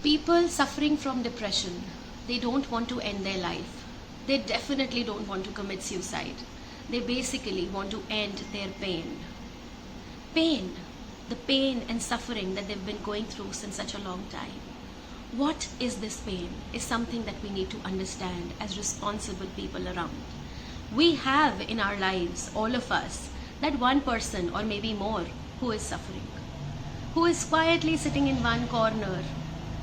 People suffering from depression, they don't want to end their life. They definitely don't want to commit suicide. They basically want to end their pain. Pain, the pain and suffering that they've been going through since such a long time. What is this pain is something that we need to understand as responsible people around. We have in our lives, all of us, that one person or maybe more who is suffering, who is quietly sitting in one corner,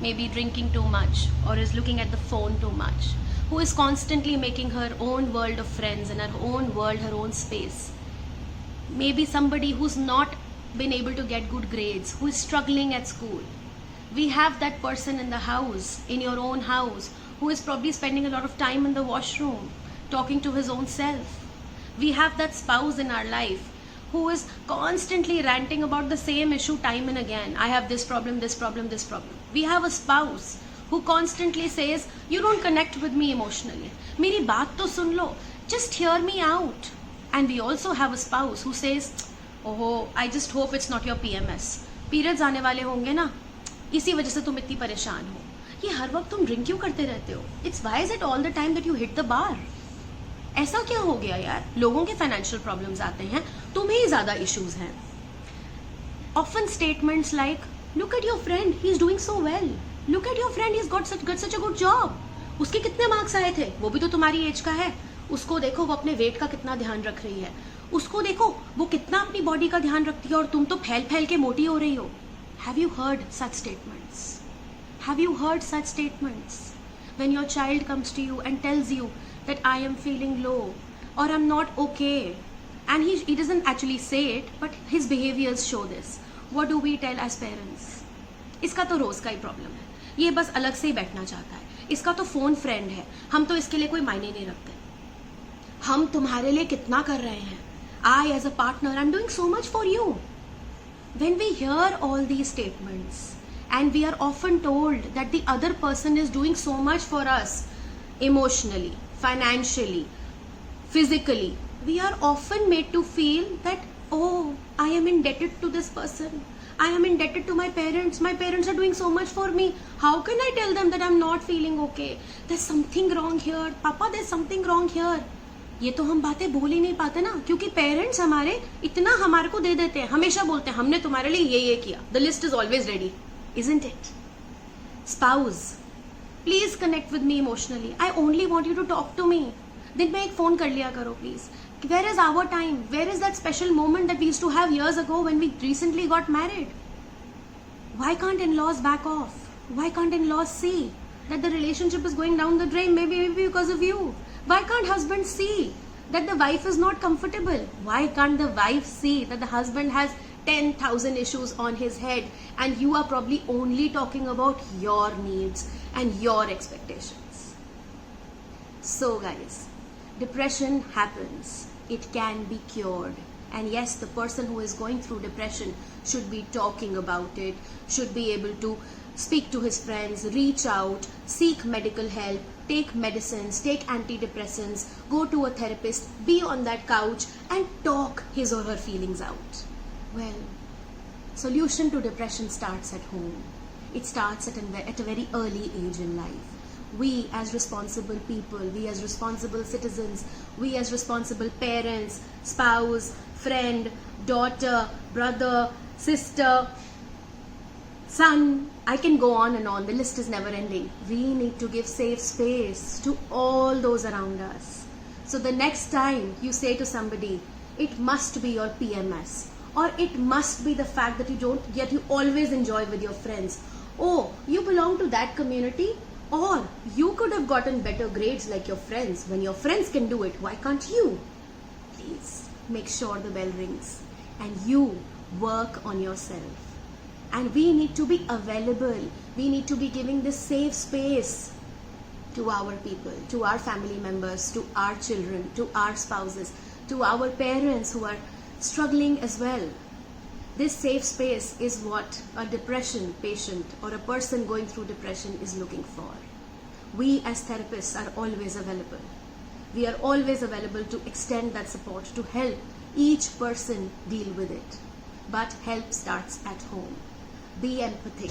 maybe drinking too much or is looking at the phone too much, who is constantly making her own world of friends and her own world, her own space. Maybe somebody who's not been able to get good grades, who is struggling at school. We have that person in the house, in your own house, who is probably spending a lot of time in the washroom, talking to his own self. We have that spouse in our life who is constantly ranting about the same issue time and again. I have this problem, this problem, this problem. We have a spouse who constantly says, you don't connect with me emotionally. Meri baat to sun lo, just hear me out. And we also have a spouse who says, oh, I just hope it's not your PMS. Periods आने वाले होंगे ना, इसी वजह से तुम इतनी परेशान हो. ये हर वक्त तुम ड्रिंक क्यों करते रहते हो? It's why is it all the time that you hit the bar? ऐसा क्या हो गया यार? लोगों के फाइनेंशियल प्रॉब्लम्स आते हैं, तुम्हें ही ज्यादा इश्यूज हैं. Often statements like, look at your friend, he's doing so well. Look at your friend, he's got such a good job. उसके कितने मार्क्स आए थे? वो भी तो तुम्हारी एज का है. उसको देखो वो अपने वेट का कितना ध्यान रख रही है. उसको देखो वो कितना अपनी बॉडी का ध्यान रखती है और तुम तो फैल के मोटी हो रही हो. Have you heard such statements? Have you heard such statements? When your child comes to you and tells you that I am feeling low or I'm not okay, and he doesn't actually say it, but his behaviors show this. What do we tell as parents? इसका तो रोज का ही problem है, ये बस अलग से ही बैठना चाहता है, इसका तो फोन फ्रेंड है, हम तो इसके लिए कोई मायने नहीं रखते. हम तुम्हारे लिए कितना कर रहे हैं. I as a partner, I'm doing so much for you. When we hear all these statements and we are often told that the other person is doing so much for us emotionally, financially, physically, we are often made to feel that, oh, I am indebted to this person. I am indebted to my parents. My parents are doing so much for me. How can I tell them that I'm not feeling okay? There's something wrong here. Papa, there's something wrong here. ये तो हम बातें बोल ही नहीं पाते ना, क्योंकि parents हमारे इतना हमारे को दे देते हैं, हमेशा बोलते हैं हमने तुम्हारे लिए ये किया. The list is always ready, isn't it? Spouse, please connect with me emotionally. I only want you to talk to me. दिन में एक फोन कर लिया करो please. Where is our time? Where is that special moment that we used to have years ago when we recently got married? Why can't in-laws back off? Why can't in-laws see that the relationship is going down the drain? Maybe because of you. Why can't husband see that the wife is not comfortable? Why can't the wife see that the husband has 10,000 issues on his head and you are probably only talking about your needs and your expectations? So guys, depression happens. It can be cured. And yes, the person who is going through depression should be talking about it, should be able to speak to his friends, reach out, seek medical help, take medicines, take antidepressants, go to a therapist, be on that couch and talk his or her feelings out. Well, solution to depression starts at home. It starts at a very early age in life. We as responsible people, we as responsible citizens, we as responsible parents, spouse, friend, daughter, brother, sister, son, I can go on and on, the list is never ending. We need to give safe space to all those around us. So the next time you say to somebody, it must be your PMS, or it must be the fact that you always enjoy with your friends. Oh, you belong to that community, or you could have gotten better grades like your friends. When your friends can do it, why can't you? Please make sure the bell rings and you work on yourself. And we need to be available. We need to be giving this safe space to our people, to our family members, to our children, to our spouses, to our parents who are struggling as well. This safe space is what a depression patient or a person going through depression is looking for. We as therapists are always available. We are always available to extend that support, to help each person deal with it. But help starts at home. Be empathic.